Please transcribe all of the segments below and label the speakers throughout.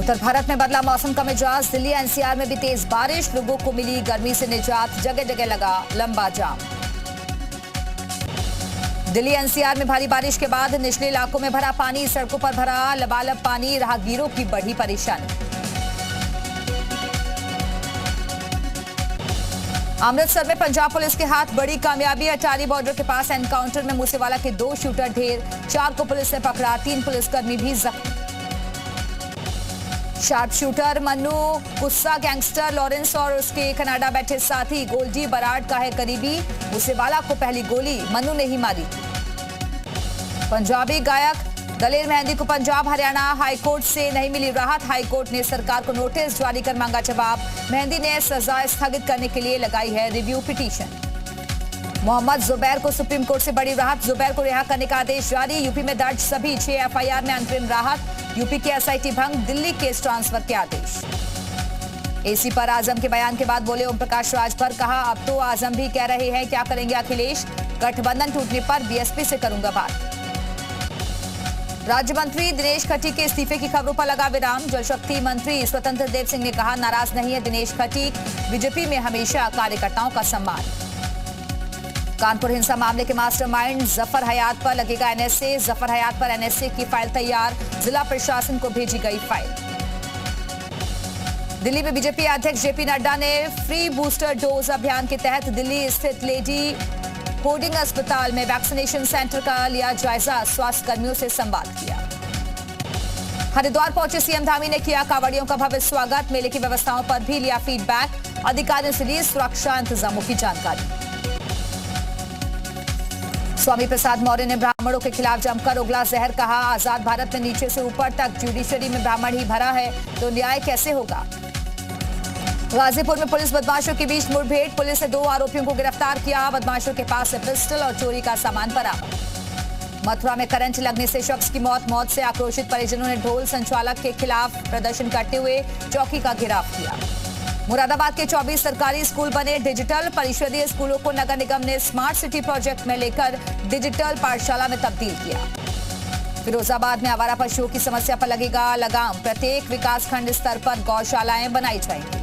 Speaker 1: उत्तर भारत में बदला मौसम का मिजाज। दिल्ली एनसीआर में भी तेज बारिश, लोगों को मिली गर्मी से निजात, जगह जगह लगा लंबा जाम। दिल्ली एनसीआर में भारी बारिश के बाद निचले इलाकों में भरा पानी, सड़कों पर भरा लबालब पानी, राहगीरों की बढ़ी परेशानी। अमृतसर में पंजाब पुलिस के हाथ बड़ी कामयाबी, अटारी बॉर्डर के पास एनकाउंटर में मूसेवाला के 2 शूटर ढेर, 4 को पुलिस ने पकड़ा, 3 पुलिसकर्मी भी जख्मी। शार्प शूटर मन्नू, गुस्सा गैंगस्टर लॉरेंस और उसके कनाडा बैठे साथी गोल्डी बराड का है करीबी, मूसेवाला को पहली गोली मन्नू ने ही मारी। पंजाबी गायक दलेर मेहंदी को पंजाब हरियाणा हाईकोर्ट से नहीं मिली राहत, हाईकोर्ट ने सरकार को नोटिस जारी कर मांगा जवाब। मेहंदी ने सजा स्थगित करने के लिए लगाई है रिव्यू पिटीशन। मोहम्मद जुबैर को सुप्रीम कोर्ट से बड़ी राहत, जुबैर को रिहा करने का आदेश जारी। यूपी में दर्ज सभी 6 एफआईआर में अंतरिम राहत, यूपी के एसआईटी भंग, दिल्ली केस ट्रांसफर के आदेश। एसी पर आजम के बयान के बाद बोले ओम प्रकाश राजभर, कहा अब तो आजम भी कह रहे हैं क्या करेंगे अखिलेश, गठबंधन टूटने पर बीएसपी से करूंगा बात। राज्य मंत्री दिनेश खटीक के इस्तीफे की खबरों पर लगा विराम। जल शक्ति मंत्री स्वतंत्र देव सिंह ने कहा नाराज नहीं है दिनेश खटीक, बीजेपी में हमेशा कार्यकर्ताओं का सम्मान। कानपुर हिंसा मामले के मास्टरमाइंड जफर हयात पर लगेगा एनएसए, जफर हयात पर एनएसए की फाइल तैयार, जिला प्रशासन को भेजी गई फाइल। दिल्ली में बीजेपी अध्यक्ष जेपी नड्डा ने फ्री बूस्टर डोज अभियान के तहत दिल्ली स्थित लेडी होर्डिंग अस्पताल में वैक्सीनेशन सेंटर का लिया जायजा, स्वास्थ्य कर्मियों से संवाद किया। हरिद्वार पहुंचे सीएम धामी ने किया कांवड़ियों का भव्य स्वागत, मेले की व्यवस्थाओं पर भी लिया फीडबैक, अधिकारियों से ली सुरक्षा इंतजामों की जानकारी। स्वामी प्रसाद मौर्य ने ब्राह्मणों के खिलाफ जमकर उगला जहर, कहा आजाद भारत में नीचे से ऊपर तक ज्यूडिशरी में ब्राह्मण ही भरा है तो न्याय कैसे होगा। गाजीपुर में पुलिस बदमाशों के बीच मुठभेड़, पुलिस ने 2 आरोपियों को गिरफ्तार किया, बदमाशों के पास से पिस्टल और चोरी का सामान बरामद। मथुरा में करंट लगने से शख्स की मौत से आक्रोशित परिजनों ने ढोल संचालक के खिलाफ प्रदर्शन करते हुए चौकी का घेराव किया। मुरादाबाद के 24 सरकारी स्कूल बने डिजिटल, परिषदीय स्कूलों को नगर निगम ने स्मार्ट सिटी प्रोजेक्ट में लेकर डिजिटल पाठशाला में तब्दील किया। फिरोजाबाद में आवारा पशुओं की समस्या पर लगेगा लगाम, प्रत्येक विकासखंड स्तर पर गौशालाएं बनाई जाएंगी।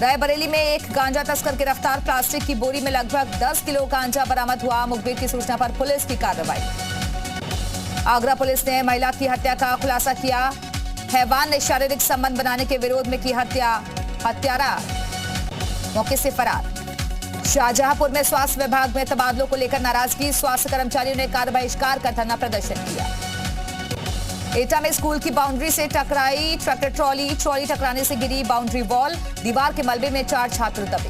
Speaker 1: रायबरेली में एक गांजा तस्कर गिरफ्तार, प्लास्टिक की बोरी में लगभग 10 किलो गांजा बरामद हुआ, मुखबिर की सूचना पर पुलिस की कार्रवाई। आगरा पुलिस ने महिला की हत्या का खुलासा किया, हैवान ने शारीरिक संबंध बनाने के विरोध में की हत्या, हत्यारा मौके से फरार। शाहजहांपुर में स्वास्थ्य विभाग में तबादलों को लेकर नाराजगी, स्वास्थ्य कर्मचारियों ने कार्य बहिष्कार कर धरना प्रदर्शन किया। एटा में स्कूल की बाउंड्री से टकराई ट्रैक्टर ट्रॉली, टकराने से गिरी बाउंड्री वॉल, दीवार के मलबे में 4 छात्र दबे।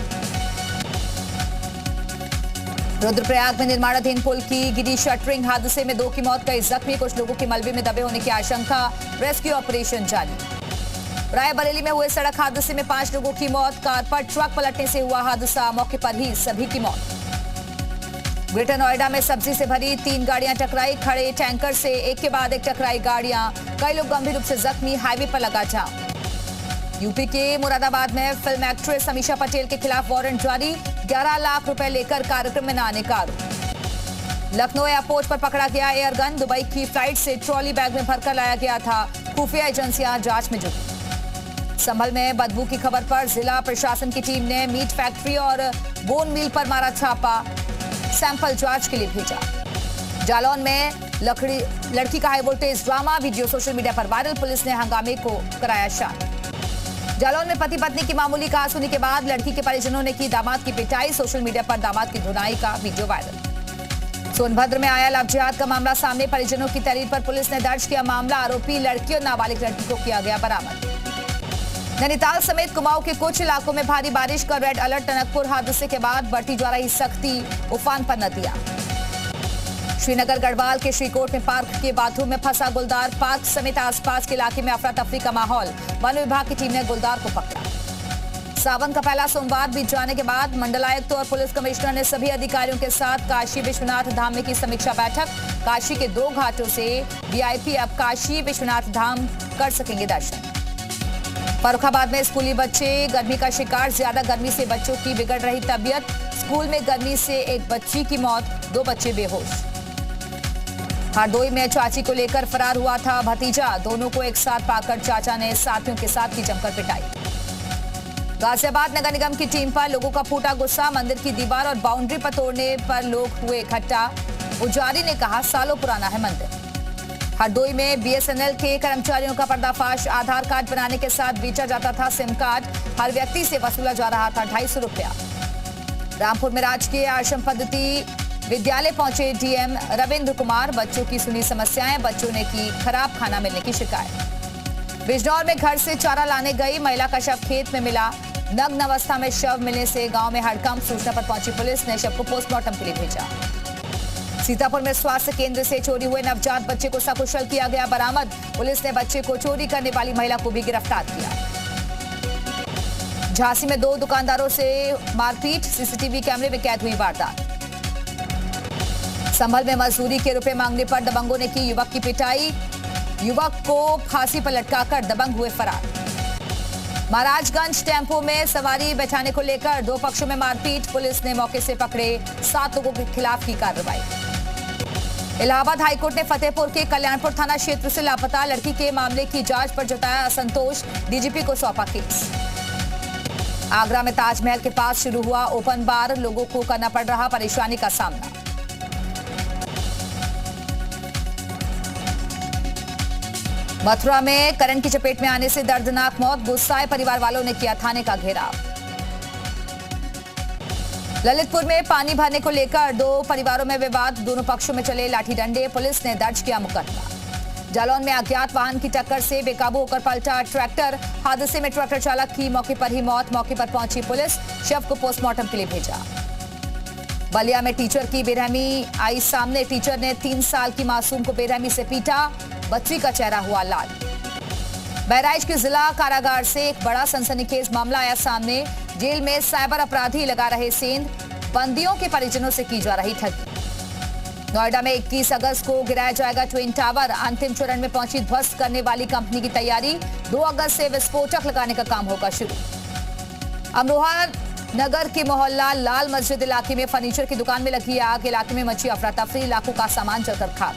Speaker 1: रुद्रप्रयाग में निर्माणाधीन पुल की गिरी शटरिंग, हादसे में 2 की मौत, कई जख्मी, कुछ लोगों के मलबे में दबे होने की आशंका, रेस्क्यू ऑपरेशन जारी। रायबरेली में हुए सड़क हादसे में 5 लोगों की मौत, कार पर ट्रक पलटने से हुआ हादसा, मौके पर ही सभी की मौत। ग्रेटर नोएडा में सब्जी से भरी 3 गाड़ियां टकराई, खड़े टैंकर से एक के बाद एक टकराई गाड़ियां, कई लोग गंभीर रूप से जख्मी, हाईवे पर लगा जाम। यूपी के मुरादाबाद में फिल्म एक्ट्रेस समीक्षा पटेल के खिलाफ वारंट जारी, 11 लाख रुपए लेकर कार्यक्रम में न आने का आरोप। लखनऊ एयरपोर्ट पर पकड़ा गया एयरगन, दुबई की फ्लाइट से ट्रॉली बैग में भरकर लाया गया था, खुफिया एजेंसियां जांच में जुटी। संभल में बदबू की खबर पर जिला प्रशासन की टीम ने मीट फैक्ट्री और बोन मिल पर मारा छापा, सैंपल जांच के लिए भेजा। जालौन में लड़की का high voltage drama, video social media पर वायरल, पुलिस ने हंगामे को कराया शांत। जालौन में पति पत्नी की मामूली कहासुनी के बाद लड़की के परिजनों ने की दामाद की पिटाई, सोशल मीडिया पर दामाद की धुनाई का वीडियो वायरल। सोनभद्र में आया लव जिहाद का मामला सामने, परिजनों की तहरीर पर पुलिस ने दर्ज किया मामला, आरोपी लड़की और नाबालिग लड़की को किया गया बरामद। नैनीताल समेत कुमाऊं के कुछ इलाकों में भारी बारिश का रेड अलर्ट, टनकपुर हादसे के बाद बढ़ती जा रही सख्ती, उफान पर नदियां। श्रीनगर गढ़वाल के श्रीकोट में पार्क के बाथरूम में फंसा गुलदार, पार्क समेत आसपास के इलाके में अफरा तफरी का माहौल, वन विभाग की टीम ने गुलदार को पकड़ा। सावन का पहला सोमवार बीत जाने के बाद मंडलायुक्त और पुलिस कमिश्नर ने सभी अधिकारियों के साथ काशी विश्वनाथ धाम में की समीक्षा बैठक, काशी के 2 घाटों से वीआईपी अब काशी विश्वनाथ धाम कर सकेंगे दर्शन। फर्रुखाबाद में स्कूली बच्चे गर्मी का शिकार, ज्यादा गर्मी से बच्चों की बिगड़ रही तबीयत, स्कूल में गर्मी से एक बच्ची की मौत, 2 बच्चे बेहोश। हरदोई में चाची को लेकर फरार हुआ था भतीजा, दोनों को एक साथ पाकर चाचा ने साथियों के साथ की जमकर पिटाई। गाजियाबाद नगर निगम की टीम पर लोगों का फूटा गुस्सा, मंदिर की दीवार और बाउंड्री पर तोड़ने पर लोग हुए इकट्ठा। पुजारी ने कहा सालों पुराना है मंदिर। हरदोई में बीएसएनएल के कर्मचारियों का पर्दाफाश, आधार कार्ड बनाने के साथ बेचा जाता था सिम कार्ड, हर व्यक्ति से वसूला जा रहा था 250 रुपया। रामपुर में राजकीय आश्रम पद्धति विद्यालय पहुंचे डीएम रविंद्र कुमार, बच्चों की सुनी समस्याएं, बच्चों ने की खराब खाना मिलने की शिकायत। बिजनौर में घर से चारा लाने गई महिला का शव खेत में मिला, नग्न अवस्था में शव मिलने से गांव में हड़कंप, सूचना पर पहुंची पुलिस ने शव को पोस्टमार्टम के लिए भेजा। सीतापुर में स्वास्थ्य केंद्र से चोरी हुए नवजात बच्चे को सकुशल किया गया बरामद, पुलिस ने बच्चे को चोरी करने वाली महिला को भी गिरफ्तार किया। झांसी में 2 दुकानदारों से मारपीट, सीसीटीवी कैमरे में कैद हुई वारदात। संभल में मजदूरी के रुपए मांगने पर दबंगों ने की युवक की पिटाई, युवक को फांसी पर लटकाकर दबंग हुए फरार। महाराजगंज टेम्पो में सवारी बैठाने को लेकर 2 पक्षों में मारपीट, पुलिस ने मौके से पकड़े 7 लोगों के खिलाफ की कार्रवाई। इलाहाबाद हाईकोर्ट ने फतेहपुर के कल्याणपुर थाना क्षेत्र से लापता लड़की के मामले की जांच पर जताया असंतोष, डीजीपी को सौंपा केस। आगरा में ताजमहल के पास शुरू हुआ ओपन बार, लोगों को करना पड़ रहा परेशानी का सामना। मथुरा में करंट की चपेट में आने से दर्दनाक मौत, गुस्साए परिवार वालों ने किया थाने का घेराव। ललितपुर में पानी भरने को लेकर 2 परिवारों में विवाद, दोनों पक्षों में चले लाठी डंडे, पुलिस ने दर्ज किया मुकदमा। जालौन में अज्ञात वाहन की टक्कर से बेकाबू होकर पलटा ट्रैक्टर, हादसे में ट्रैक्टर चालक की मौके पर ही मौत, मौके पर पहुंची पुलिस, शव को पोस्टमार्टम के लिए भेजा। बलिया में टीचर की बेरहमी आई सामने, टीचर ने 3 साल की मासूम को बेरहमी से पीटा, बच्ची का चेहरा हुआ लाल। बहराइच के जिला कारागार से एक बड़ा सनसनीखेज मामला आया सामने, जेल में साइबर अपराधी लगा रहे सेंध, बंदियों के परिजनों से की जा रही ठगी। नोएडा में 21 अगस्त को गिराया जाएगा ट्विन टावर, अंतिम चरण में पहुंची ध्वस्त करने वाली कंपनी की तैयारी, 2 अगस्त से विस्फोटक लगाने का काम होगा शुरू। अमरोहा नगर के मोहल्ला लाल मस्जिद इलाके में फर्नीचर की दुकान में लगी आग, इलाके में मची अफरा तफरी, लाखों का सामान जलकर खाक।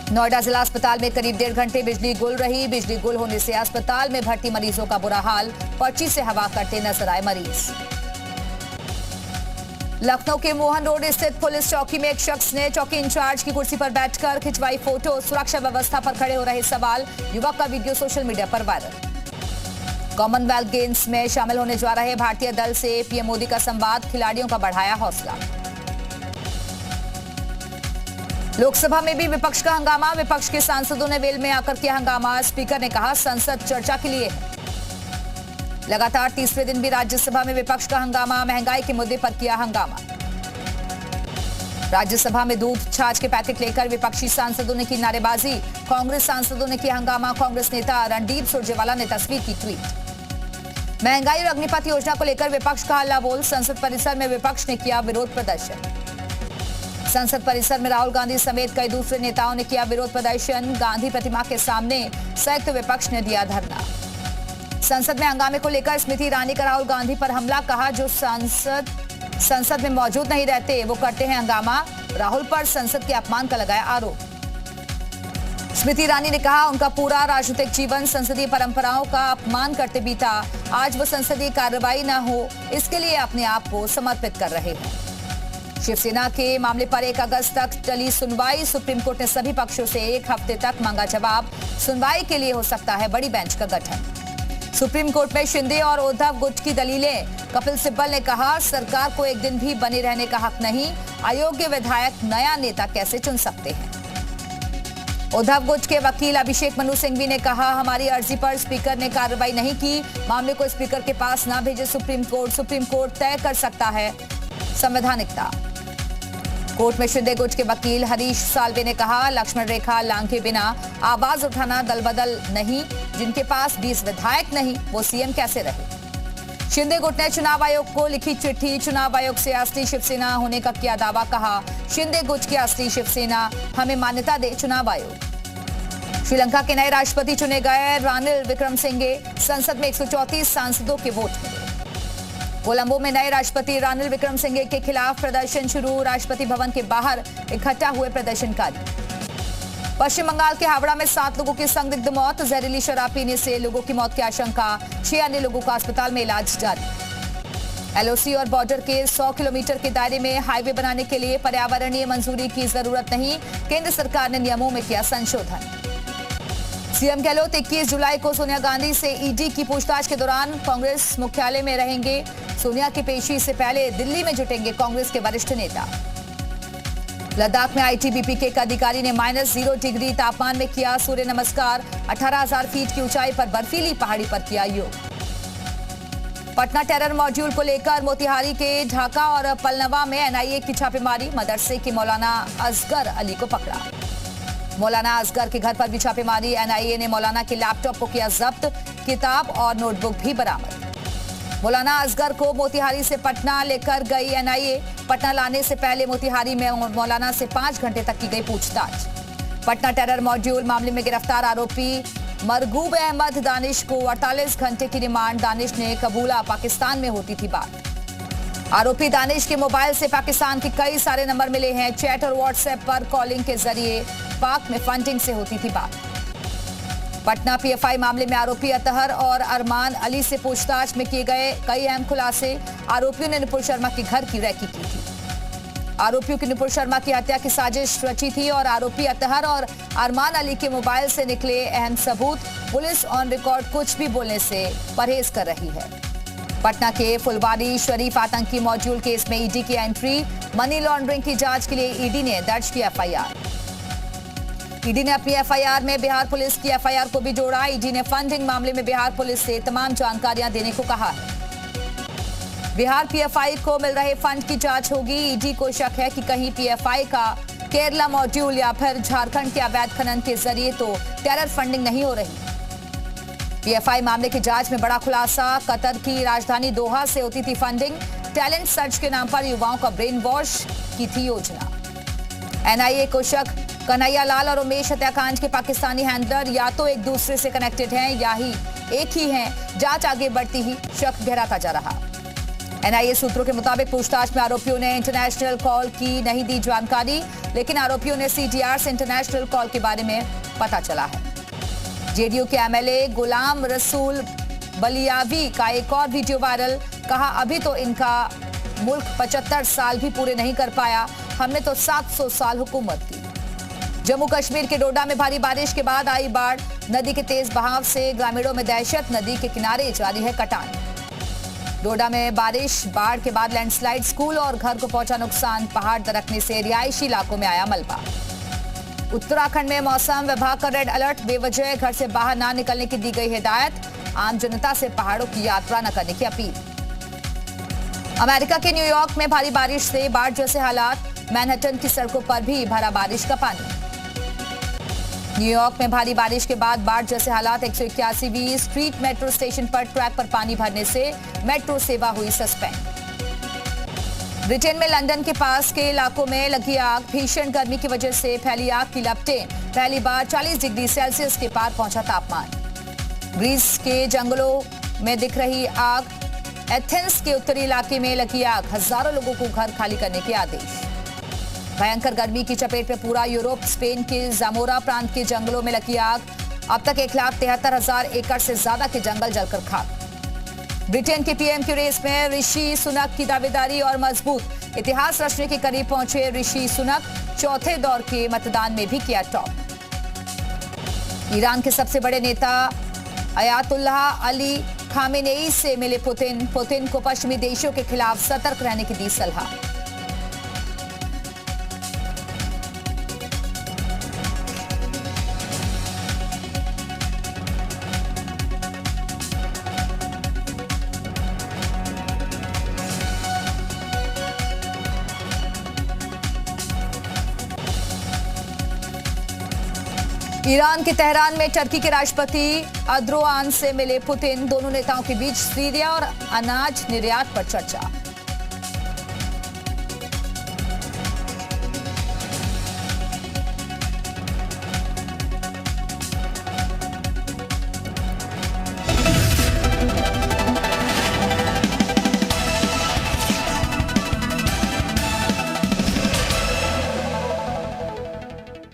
Speaker 1: नोएडा जिला अस्पताल में करीब 1.5 घंटे बिजली गुल रही, बिजली गुल होने से अस्पताल में भर्ती मरीजों का बुरा हाल, पर्ची से हवा करते नजर आए मरीज। लखनऊ के मोहन रोड स्थित पुलिस चौकी में एक शख्स ने चौकी इंचार्ज की कुर्सी पर बैठकर खिंचवाई फोटो, सुरक्षा व्यवस्था पर खड़े हो रहे सवाल, युवक का वीडियो सोशल मीडिया पर वायरल। कॉमनवेल्थ गेम्स में शामिल होने जा रहे भारतीय दल से पीएम मोदी का संवाद, खिलाड़ियों का बढ़ाया हौसला। लोकसभा में भी विपक्ष का हंगामा, विपक्ष के सांसदों ने वेल में आकर किया हंगामा, स्पीकर ने कहा संसद चर्चा के लिए है। लगातार तीसरे दिन भी राज्यसभा में विपक्ष का हंगामा, महंगाई के मुद्दे पर किया हंगामा। राज्यसभा में दूध छाछ के पैकेट लेकर विपक्षी सांसदों ने की नारेबाजी, कांग्रेस सांसदों ने किया हंगामा, कांग्रेस नेता रणदीप सुरजेवाला ने तस्वीर की ट्वीट। महंगाई और अग्निपथ योजना को लेकर विपक्ष का हल्ला बोल, संसद परिसर में विपक्ष ने किया विरोध प्रदर्शन। संसद परिसर में राहुल गांधी समेत कई दूसरे नेताओं ने किया विरोध प्रदर्शन, गांधी प्रतिमा के सामने संयुक्त विपक्ष ने दिया धरना। संसद में हंगामे को लेकर स्मृति ईरानी का राहुल गांधी पर हमला, कहा जो संसद में मौजूद नहीं रहते वो करते हैं हंगामा, राहुल पर संसद के अपमान का लगाया आरोप। स्मृति ईरानी ने कहा उनका पूरा राजनीतिक जीवन संसदीय परंपराओं का अपमान करते बीता, आज वो संसदीय कार्रवाई न हो इसके लिए अपने आप को समर्पित कर रहे हैं। शिवसेना के मामले पर 1 अगस्त तक चली सुनवाई, सुप्रीम कोर्ट ने सभी पक्षों से 1 हफ्ते तक मांगा जवाब, सुनवाई के लिए हो सकता है बड़ी बेंच का गठन। सुप्रीम कोर्ट में शिंदे और उद्धव गुट की दलीलें, कपिल सिब्बल ने कहा सरकार को एक दिन भी बने रहने का हक नहीं, अयोग्य विधायक नया नेता कैसे चुन सकते हैं। उद्धव गुट के वकील अभिषेक मनु सिंघवी ने कहा हमारी अर्जी पर स्पीकर ने कार्रवाई नहीं की, मामले को स्पीकर के पास न भेजे सुप्रीम कोर्ट तय कर सकता है संवैधानिकता। कोर्ट में शिंदे गुट के वकील हरीश साल्वे ने कहा लक्ष्मण रेखा लांघे बिना आवाज उठाना दलबदल नहीं, जिनके पास 20 विधायक नहीं वो सीएम कैसे रहे। शिंदे गुट ने चुनाव आयोग को लिखी चिट्ठी, चुनाव आयोग से असली शिवसेना होने का किया दावा, कहा शिंदे गुट की असली शिवसेना हमें मान्यता दे चुनाव आयोग। श्रीलंका के नए राष्ट्रपति चुने गए रानिल विक्रमसिंघे, संसद में 134 सांसदों के वोट मिले। कोलंबो में नए राष्ट्रपति रानिल विक्रमसिंघे के खिलाफ प्रदर्शन शुरू। राष्ट्रपति भवन के बाहर इकट्ठा हुए प्रदर्शनकारी। पश्चिम बंगाल के हावड़ा में 7 लोगों की संदिग्ध मौत। जहरीली शराब पीने से लोगों की मौत की आशंका। 6 अन्य लोगों का अस्पताल में इलाज जारी। एलओसी और बॉर्डर के 100 किलोमीटर के दायरे में हाईवे बनाने के लिए पर्यावरणीय मंजूरी की जरूरत नहीं। केंद्र सरकार ने नियमों में किया संशोधन। सीएम गहलोत 21 जुलाई को सोनिया गांधी से ईडी की पूछताछ के दौरान कांग्रेस मुख्यालय में रहेंगे। सोनिया की पेशी से पहले दिल्ली में जुटेंगे कांग्रेस के वरिष्ठ नेता। लद्दाख में आईटीबीपी के एक अधिकारी ने -0 डिग्री तापमान में किया सूर्य नमस्कार। 18,000 फीट की ऊंचाई पर बर्फीली पहाड़ी पर किया योग। पटना टेरर मॉड्यूल को लेकर मोतिहारी के ढाका और पलनवा में एनआईए की छापेमारी। मदरसे के मौलाना असगर अली को पकड़ा। मौलाना असगर के घर पर भी छापेमारी। एनआईए ने मौलाना के लैपटॉप को किया जब्त। किताब और नोटबुक भी बरामद। मौलाना असगर को मोतिहारी से पटना लेकर गई एनआईए। पटना लाने से पहले मोतिहारी में मौलाना से 5 घंटे तक की गई पूछताछ। पटना टेरर मॉड्यूल मामले में गिरफ्तार आरोपी मरगूब अहमद दानिश को 48 घंटे की रिमांड। दानिश ने कबूला पाकिस्तान में होती थी बात। आरोपी दानिश के मोबाइल से पाकिस्तान के कई सारे नंबर मिले हैं। चैट और व्हाट्सएप पर कॉलिंग के जरिए पाक में फंडिंग से होती थी बात। पटना पीएफआई मामले में आरोपी अतहर और अरमान अली से पूछताछ में किए गए कई अहम खुलासे। आरोपियों ने नुपुर शर्मा के घर की रैकी की थी। आरोपियों की नुपुर शर्मा की हत्या की साजिश रची थी और आरोपी अतहर और अरमान अली के मोबाइल से निकले अहम सबूत। पुलिस ऑन रिकॉर्ड कुछ भी बोलने से परहेज कर रही है। पटना के फुलवारी शरीफ आतंकी मॉड्यूल केस में ईडी की एंट्री। मनी लॉन्ड्रिंग की जांच के लिए ईडी ने दर्ज की एफआईआर। ईडी ने अपनी एफआईआर में बिहार पुलिस की एफआईआर को भी जोड़ा। ईडी ने फंडिंग मामले में बिहार पुलिस से तमाम जानकारियां देने को कहा है। बिहार पीएफआई को मिल रहे फंड की जांच होगी। ईडी को शक है कि कहीं पीएफआई का केरला मॉड्यूल या फिर झारखंड के अवैध खनन के जरिए तो टेरर फंडिंग नहीं हो रही। पीएफआई मामले की जांच में बड़ा खुलासा। कतर की राजधानी दोहा से होती थी फंडिंग। टैलेंट सर्च के नाम पर युवाओं का ब्रेन वॉश की थी योजना। एनआईए को शक कन्हैया लाल और उमेश हत्याकांड के पाकिस्तानी हैंडलर या तो एक दूसरे से कनेक्टेड हैं या ही एक ही हैं। जांच आगे बढ़ती ही शक गहराता जा रहा। एनआईए सूत्रों के मुताबिक पूछताछ में आरोपियों ने इंटरनेशनल कॉल की नहीं दी जानकारी, लेकिन आरोपियों ने सीटीआर से इंटरनेशनल कॉल के बारे में पता चला है। जेडीयू के एमएलए गुलाम रसूल बलियावी का एक और वीडियो वायरल। कहा, अभी तो इनका मुल्क 75 साल भी पूरे नहीं कर पाया। हमने तो 700 साल हुकूमत की। जम्मू कश्मीर के डोडा में भारी बारिश के बाद आई बाढ़। नदी के तेज बहाव से ग्रामीणों में दहशत। नदी के किनारे जारी है कटान। डोडा में बारिश, बाढ़ के बाद लैंडस्लाइड। स्कूल और घर को पहुंचा नुकसान। पहाड़ दरकने से रिहायशी इलाकों में आया मलबा। उत्तराखंड में मौसम विभाग का रेड अलर्ट। बेवजह घर से बाहर ना निकलने की दी गई हिदायत। आम जनता से पहाड़ों की यात्रा न करने की अपील। अमेरिका के न्यूयॉर्क में भारी बारिश से बाढ़ जैसे हालात। मैनहट्टन की सड़कों पर भी भरा बारिश का पानी। न्यूयॉर्क में भारी बारिश के बाद बाढ़ जैसे हालात। 181वीं स्ट्रीट मेट्रो स्टेशन पर ट्रैक पर पानी भरने से मेट्रो सेवा हुई सस्पेंड। ब्रिटेन में लंदन के पास के इलाकों में लगी आग। भीषण गर्मी की वजह से फैली आग की लपटें। पहली बार 40 डिग्री सेल्सियस के पार पहुंचा तापमान। ग्रीस के जंगलों में दिख रही आग। एथेंस के उत्तरी इलाके में लगी आग। हजारों लोगों को घर खाली करने के आदेश। भयंकर गर्मी की चपेट में पूरा यूरोप। स्पेन के जामोरा प्रांत के जंगलों में लगी आग। अब तक 1,73,000 एकड़ से ज्यादा के जंगल जलकर खाक। ब्रिटेन के पीएम की रेस में ऋषि सुनक की दावेदारी और मजबूत। इतिहास रचने के करीब पहुंचे ऋषि सुनक। चौथे दौर के मतदान में भी किया टॉप। ईरान के सबसे बड़े नेता अयातुल्लाह अली खामेनेई से मिले पुतिन। पुतिन को पश्चिमी देशों के खिलाफ सतर्क रहने की दी सलाह। ईरान के तेहरान में टर्की के राष्ट्रपति एर्दोआन से मिले पुतिन। दोनों नेताओं के बीच सीरिया और अनाज निर्यात पर चर्चा।